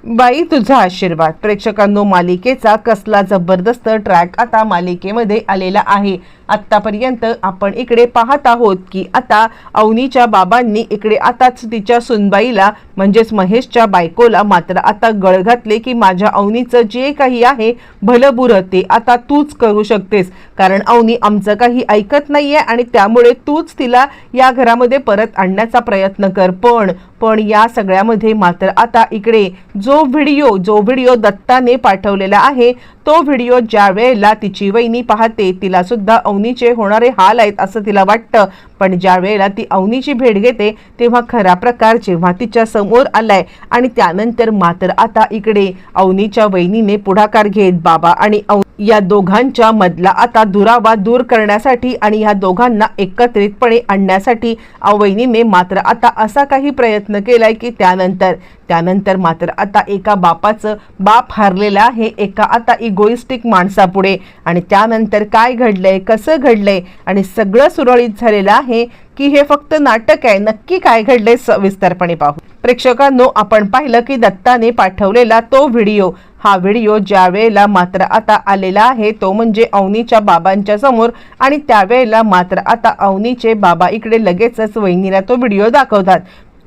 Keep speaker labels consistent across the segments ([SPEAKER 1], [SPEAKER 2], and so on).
[SPEAKER 1] बाई तुझा आशीर्वाद. प्रेक्षकांनो, मालिकेचा कसला जबरदस्त ट्रॅक आता मालिकेमध्ये आलेला आहे. आत्तापर्यंत आपण इकडे पाहत आहोत की आता अवनीच्या बाबांनी इकडे आताच तिच्या सुनबाईला म्हणजेच महेशच्या बायकोला मात्र आता गळ घातले की माझ्या अवनीचं जे काही आहे भलं बुरं ते आता तूच करू शकतेस, कारण अवनी आमचं काही ऐकत नाहीये आणि त्यामुळे तूच तिला या घरामध्ये परत आणण्याचा प्रयत्न कर. पण या सगळ्यामध्ये मात्र आता इकडे जो व्हिडिओ दत्ताने पाठवलेला आहे तो व्हिडिओ ज्या वेळेला तिची वहिनी पाहते तिला सुद्धा अवनीचे होणारे हाल आहेत असं तिला वाटतं. पण ज्या वेळेला ती अवनीची भेट घेते तेव्हा खरा प्रकार जेव्हा तिच्या समोर आलाय आणि त्यानंतर मात्र आता इकडे अवनीच्या वहिनीने पुढाकार घेत बाबा आणि या दोघांच्या मधला आता दुरावा दूर करण्यासाठी आणि या दोघांना एकत्रितपणे आणण्यासाठी वहिनीने मात्र आता असा काही प्रयत्न केलाय की त्यानंतर मात्र आता एका बापाचं बाप हारलेला आहे एका आता इगोइस्टिक माणसापुढे. आणि त्यानंतर काय घडलंय, कसं घडलंय आणि सगळं सुरळीत झालेलं आहे की हे फक्त नाटक आहे, नक्की काय घडलंय सविस्तरपणे पाहू. प्रेक्षकांनो, आपण पाहिलं की दत्ताने पाठवलेला तो हा व्हिडिओ ज्या वेळेला मात्र आता आलेला आहे तो म्हणजे अवनीच्या बाबांच्या समोर आणि त्यावेळेला मात्र आता अवनीचे बाबा इकडे लगेचच वहिनीला तो व्हिडिओ दाखवतात.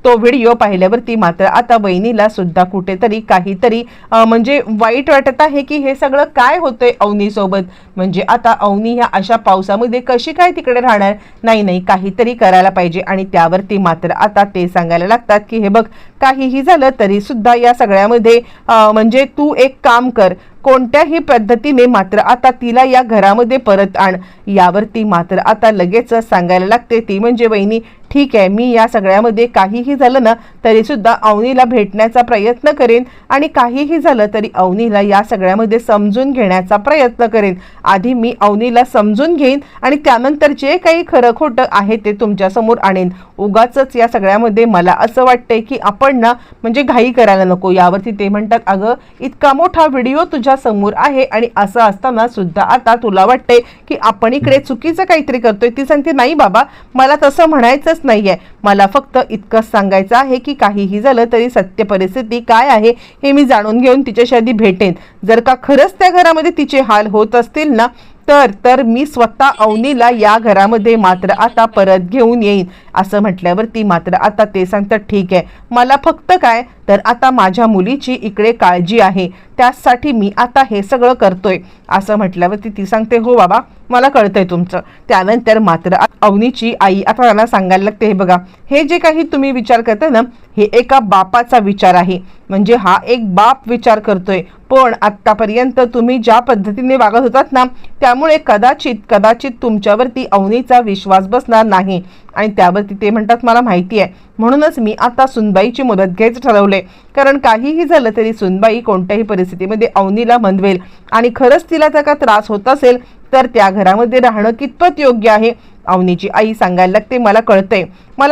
[SPEAKER 1] तो व्हिडिओ पाहिल्यावरती मात्र आता वहिनीला सुद्धा कुठेतरी काहीतरी म्हणजे वाईट वाटत आहे की हे सगळं काय होतंय अवनी सोबत. म्हणजे आता अवनी ह्या अशा पावसामध्ये कशी काय तिकडे राहणार, नाही काहीतरी करायला पाहिजे. आणि त्यावरती मात्र आता ते सांगायला लागतात की हे बघ, काहीही झालं तरी सुद्धा या सगळ्यामध्ये म्हणजे तू एक काम कर, कोणत्याही पद्धतीने मात्र आता तिला या घरामध्ये परत आण. यावरती मात्र आता लगेचच सांगायला लागते ती म्हणजे वहिनी, ठीक आहे, मी या सगळ्यामध्ये काहीही झालं ना तरी सुद्धा अवनीला भेटण्याचा प्रयत्न करेन आणि काहीही झालं तरी अवनीला या सगळ्यामध्ये समजून घेण्याचा प्रयत्न करेन. आधी मी अवनीला समजून घेईन आणि त्यानंतर जे काही खरं खोटं आहे ते तुमच्या समोर आणेन. उगाचच या सगळ्यामध्ये मला असं वाटतंय की आपण ना म्हणजे घाई करायला नको. यावरती ते म्हणतात, अगं इतका मोठा व्हिडिओ तुझ्या समोर आहे आणि असं असताना सुद्धा आता तुला वाटतंय की आपण इकडे चुकीचं काहीतरी करतोय. ती सांगते, नाही बाबा, मला तसं म्हणायचंच नाहीये, मला फक्त इतकंच सांगायचं आहे की काहीही झालं तरी सत्य परिस्थिती काय आहे हे मी जाणून घेऊन तिच्याशी आधी भेटेन. जर का खरंच त्या घरामध्ये तिचे हाल होत असतील ना तर मी स्वतः अवनीला या घरामध्ये मात्र आता परत घेऊन येईन. असं म्हटल्यावरती मात्र आता ते सांगतात, ठीक आहे, मला फक्त काय तर आता माझ्या मुलीची इकडे काळजी आहे, त्यासाठी मी आता हे सगळं करतोय. असं म्हटल्यावरती ती सांगते, हो बाबा, मला कळतंय तुमचं. त्यानंतर मात्र अवनीची आई आता त्यांना सांगायला लागते, हे बघा, हे जे काही तुम्ही विचार करताय ना हे एका बापाचा विचार आहे, म्हणजे हा एक बाप विचार करतोय. पण आत्तापर्यंत तुम्ही ज्या पद्धतीने वागत होतात ना त्यामुळे कदाचित तुमच्यावरती अवनीचा विश्वास बसणार नाही. आणि त्यावरती ते म्हणतात, मला माहिती आहे, म्हणूनच मी आता सुनबाईची मदत घ्यायचं ठरवले, कारण काहीही झालं तरी सुनबाई कोणत्याही परिस्थितीमध्ये अवनीला मंदवेल आणि खरंच तिला त्याचा त्रास होत असेल तर त्या घरामध्ये राहणं कितपत योग्य आहे. अवनीची आई सांगायला लागते, मला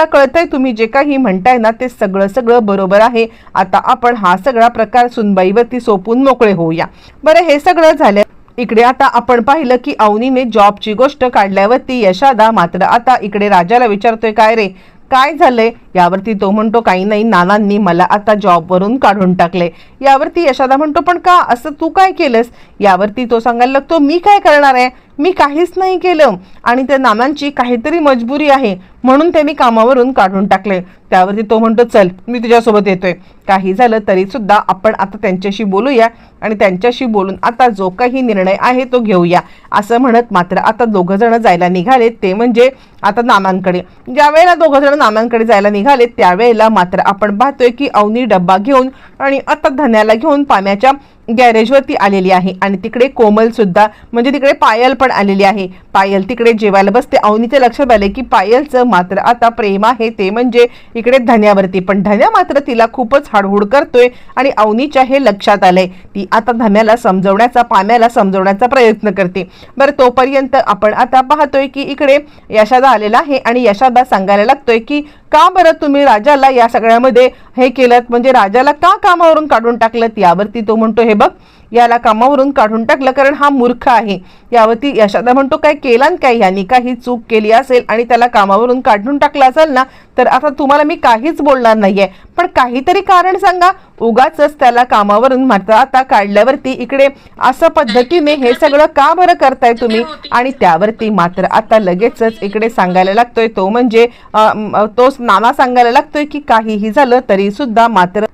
[SPEAKER 1] कळतंय तुम्ही जे काही म्हणताय ना ते सगळं बरोबर आहे. आता आपण हा सगळा प्रकार सुनबाईवरती सोपून मोकळे होऊया. बरं, हे सगळं झालं. इकडे आता आपण पाहिलं की अवनीने जॉबची गोष्ट काढल्यावरती यशादा मात्र आता इकडे राजाला विचारतोय, काय रे, काय झालंय. यावरती तो म्हणतो, काही नाही, नानांनी मला आता जॉबवरून काढून टाकले. यावरती यशादा म्हणतो, पण का, असं तू काय केलंस. यावरती तो सांगायला लागतो, मी काय करणार आहे, मी काहीच नाही केलं आणि त्या नानांची काहीतरी मजबुरी आहे म्हणून त्यांनी कामावरून काढून टाकले. त्यावरती तो म्हणतो, चल मी तुझ्यासोबत येतोय, काही झालं तरी सुद्धा आपण आता त्यांच्याशी बोलूया आणि त्यांच्याशी बोलून आता जो काही निर्णय आहे तो घेऊया. असं म्हणत मात्र आता दोघं जण जायला निघाले, ते म्हणजे आता नानांकडे. ज्या वेळेला दोघं जण नानांकडे जायला निघाले त्यावेळेला मात्र आपण पाहतोय की अवनी डब्बा घेऊन आणि आता धन्याला घेऊन पाण्याच्या गॅरेजवरती आलेली आहे आणि तिकडे कोमल सुद्धा म्हणजे तिकडे पायल पण आलेली आहे. पायल तिकडे जेवायला बसते. अवनीच्या लक्षात आले की पायलचं मात्र आता प्रेम आहे ते म्हणजे इकडे धन्यावरती, पण धन्या मात्र तिला खूपच हाडहूड करतोय आणि अवनीच्या हे लक्षात आलंय. ती आता धन्याला पाण्याला समजवण्याचा प्रयत्न करते. बरं, तोपर्यंत आपण आता पाहतोय की इकडे यशादा आलेला आहे आणि यशादा सांगायला लागतोय की का बरं तुम्ही राजाला या सगळ्यामध्ये हे केलं, म्हणजे राजाला का कामावरून काढून टाकलं. यावरती तो म्हणतो, हे बघ, याला कामावरून काढून टाकलं कारण हा मूर्ख आहे. यावरती यशादा म्हणतो, काय केला काय, यांनी काही चूक केली असेल आणि त्याला कामावरून काढून टाकलं असेल ना तर आता तुम्हाला मी काहीच बोलणार नाहीये, पण काहीतरी कारण सांगा, उगाचच त्याला कामावरून मात्र आता काढल्यावरती इकडे असं पद्धतीने हे सगळं का बरं करताय तुम्ही? आणि त्यावरती मात्र आता लगेचच इकडे सांगायला लागतोय, तो म्हणजे तोच नाना सांगायला लागतोय की काहीही झालं तरी सुद्धा मात्र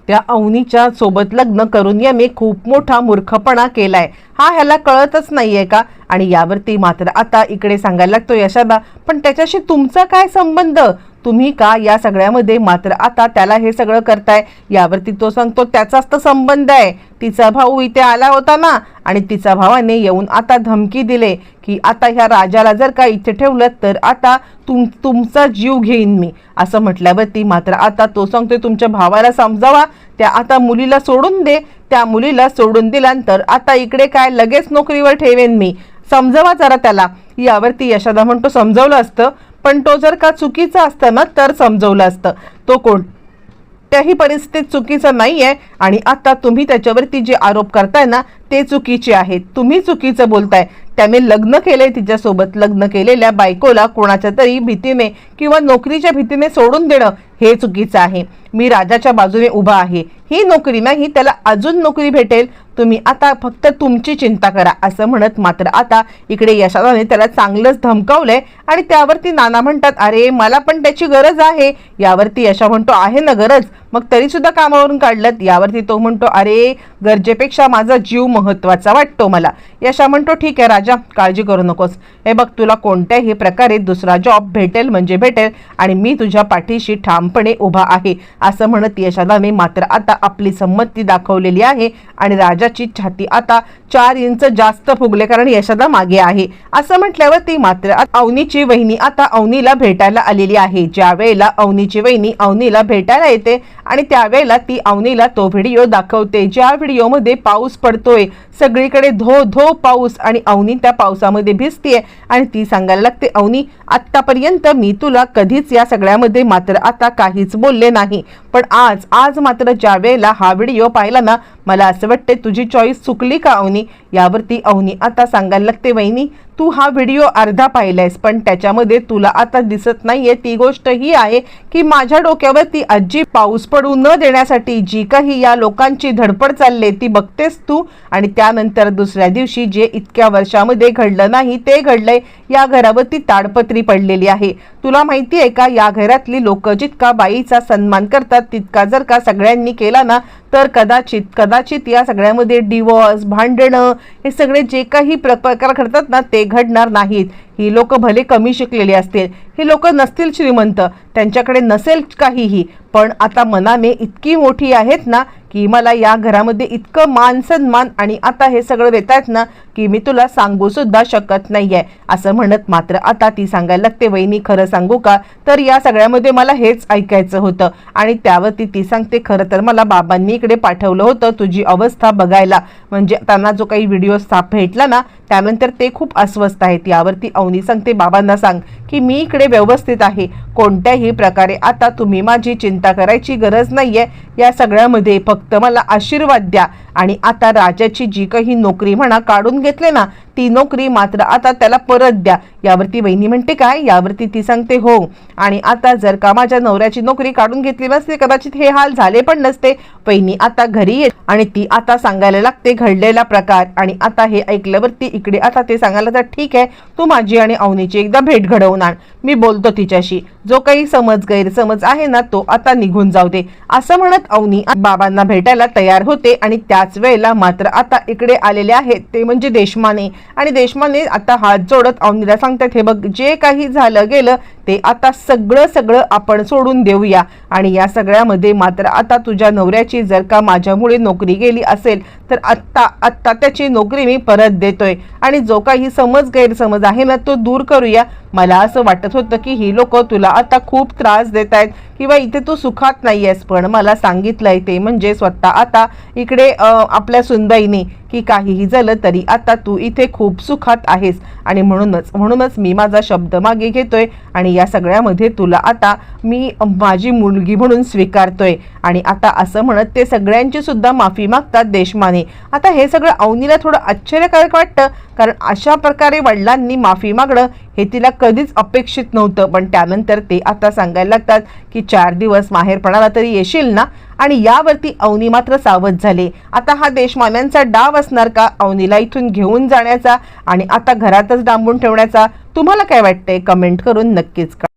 [SPEAKER 1] त्या अवनीच्या सोबत लग्न करून मी खूप मोठा मूर्खपणा केलाय, हा ह्याला कळतच नाहीये का? आणि यावरती मात्र आता इकडे सांगायला लागतो यशोदा, पण त्याच्याशी तुमचा काय संबंध? तुम्ही का या सगळ्यामध्ये मात्र आता त्याला हे सगळं करताय? यावरती तो सांगतो त्याचाच तर संबंध आहे, तिचा भाऊ इथे आला होता ना आणि तिचा भावाने येऊन आता धमकी दिले की आता ह्या राजाला जर का इथे ठेवलं तर आता तुमचा जीव घेईन मी, असं म्हटल्यावरती मात्र आता तो सांगतोय तुमच्या भावाला समजावा, त्या आता मुलीला सोडून दे, त्या मुलीला सोडून दिल्यानंतर आता इकडे काय लगेच नोकरीवर ठेवेन मी, समजावा जरा त्याला. यावरती यशोदा म्हणतो समजवलं असतं, पण तो जर का चुकीचा असतं ना तर समजवलं असतं, तो कोणत्याही परिस्थितीत चुकीचा नाहीये. आणि आता तुम्ही त्याच्यावरती जे आरोप करताय ना ते चुकीचे आहेत, तुम्ही चुकीचं बोलताय. त्याने लग्न केले, तिच्यासोबत लग्न केलेल्या बायकोला कोणाच्या तरी भीतीने किंवा नोकरीच्या भीतीने सोडून देणं हे चुकीचं आहे. मी राजाच्या बाजूने उभा आहे, ही नोकरी नाही, त्याला अजून नोकरी भेटेल, तुम्ही आता फक्त तुमची चिंता करा, असं म्हणत मात्र आता इकडे यशोदाने त्याला चांगलंच धमकावलंय. आणि त्यावरती नाना म्हणतात अरे मला पण त्याची गरज आहे. यावरती यशा म्हणतो आहे ना गरज, मग तरी सुद्धा कामावरून काढलं. यावरती तो म्हणतो अरे गरजेपेक्षा माझा जीव महत्वाचा वाटतो मला. यशा म्हणतो ठीक आहे राजा, काळजी करू नकोस, हे बघ तुला कोणत्याही प्रकारे दुसरा जॉब भेटेल म्हणजे भेटेल आणि मी तुझ्या पाठीशी ठामपणे उभा आहे, असं म्हणत यशोदाने मात्र आता आपली संमती दाखवलेली आहे. आणि राजाची छाती आता 4 इंच जास्त फुगले, कारण यशोदा मागे आहे. असं म्हटल्यावर ती मात्र अवनीची वहिनी आता अवनीला भेटायला आलेली आहे. ज्या वेळेला अवनीची वहिनी अवनीला भेटायला येते आणि त्यावेळेला ती अवनीला तो व्हिडिओ दाखवते, ज्या व्हिडिओमध्ये पाऊस पडतोय, सगळीकडे धो धो पाऊस आणि अवनी त्या पावसामध्ये भिजतीये. आणि ती सांगायला लागते अवनी आत्तापर्यंत मी तुला कधीच या सगळ्यामध्ये मात्र आता काहीच बोलले नाही, पण आज मात्र ज्या वेळेला हा व्हिडिओ पाहिला ना मला असं वाटते तुझी चॉईस चुकली का अवनी? यावरती अवनी आता सांगायला लागते वहिनी तू हा व्हिडिओ अर्धा पाहिलायस, पण त्याच्यामध्ये तुला आता दिसत नाहीये ती गोष्ट ही आहे की माझ्या डोक्यावरती अजिबात पाऊस पडू न देण्यासाठी जी काही या लोकांची धडपड चालली ती बघतेस तू. आणि त्यानंतर दुसऱ्या दिवशी जे इतक्या वर्षामध्ये घडलं नाही ते घडलंय, या घरावरती ताडपत्री पडलेली आहे. तुला माहिती आहे का या घरातली लोक जितका बाईचा सन्मान करतात तितका जर का सगळ्यांनी केला ना तर कदाचित या सगळ्यामध्ये डिवोर्स, भांडणं हे सगळे जे काही प्रकार घडतात ना ते घडणार नाहीत. ही लोक भले कमी शिकलेली असतील, ही लोक नसतील श्रीमंत, त्यांच्याकडे नसेल काहीही, पण आता मनाने इतकी मोठी आहेत ना की मला या घरामध्ये इतकं मान सन्मान आणि आता हे सगळं देतायत ना की मी तुला सांगू सुद्धा शकत नाहीये, असं म्हणत मात्र आता ती सांगायला लागते वहिनी खरं सांगू का, तर या सगळ्यामध्ये मला हेच ऐकायचं होतं. आणि त्यावरती ती सांगते खरं तर मला बाबांनी इकडे पाठवलं होतं तुझी अवस्था बघायला, म्हणजे त्यांना जो काही व्हिडिओ भेटला ना त्यानंतर ते खूप अस्वस्थ आहेत. यावरती अवनी सांगते बाबांना सांग की मी इकडे व्यवस्थित आहे, कोणत्याही प्रकारे आता तुम्ही माझी चिंता करायची गरज नाहीये, या सगळ्यामध्ये फक्त मला आशीर्वाद द्या. आणि आता राजाची जी काही नोकरी म्हणा काढून घेतले ना ती नोकरी मात्र आता त्याला परत द्या. यावरती वहिनी म्हणते काय? यावरती ती सांगते हो, आणि आता जर का माझ्या नवऱ्याची नोकरी काढून घेतली नसते कदाचित हे हाल झाले पण नसते. वहिनी आता घरी येत आणि ती आता सांगायला लागते घडलेला प्रकार. आणि आता हे ऐकल्यावरती इकडे आता ते सांगायला लागतात ठीक आहे तू माझी आणि अवनीची एकदा भेट घडवून आण, मी बोलतो तिच्याशी, जो काही गैरसमज आहे ना तो आता निघून जाऊ दे, असं म्हणत अवनी बाबांना भेटायला तयार होते. आणि त्याच वेळेला मात्र आता इकडे आलेले आहेत ते म्हणजे देशमाने. आणि देशमाने आता हात जोडत अवनीला सांगतात हे बघ जे काही झालं गेलं ते आता सगळं आपण सोडून देऊया. आणि या सगळ्यामध्ये मात्र आता तुझ्या नवऱ्याची जर का माझ्यामुळे नोकरी गेली असेल तर आत्ता त्याची नोकरी मी परत देतोय. आणि जो काही गैरसमज आहे ना तो दूर करूया. मला असं वाटत होतं की ही लोक तुला आता खूप त्रास देत आहेत किंवा इथे तू सुखात नाहीयेस, पण मला सांगितलंय ते म्हणजे स्वतः आता इकडे आपल्या सुनबाईने की काहीही झालं तरी आता तू इथे खूप सुखात आहेस. आणि म्हणूनच मी माझा शब्द मागे घेतोय आणि या सगळ्यामध्ये तुला आता मी माझी मुलगी म्हणून स्वीकारतोय. आणि आता असं म्हणत ते सगळ्यांची सुद्धा माफी मागतात देशमाने. आता हे सगळं अवनीला थोडं आश्चर्यकारक वाटतं, कारण अशा प्रकारे वडिलांनी माफी मागणं हे तिला कधीच अपेक्षित नव्हतं. पण त्यानंतर ते आता सांगायला लागतात की 4 दिवस माहेरपणाला तरी येशील ना. आणि यावरती अवनी मात्र सावध झाले. आता हा देशमान्यांचा डाव असणार का अवनीला इथून घेऊन जाण्याचा आणि आता घरातच डांबून ठेवण्याचा? तुम्हाला काय वाटतंय? कमेंट करून नक्कीच कळवा.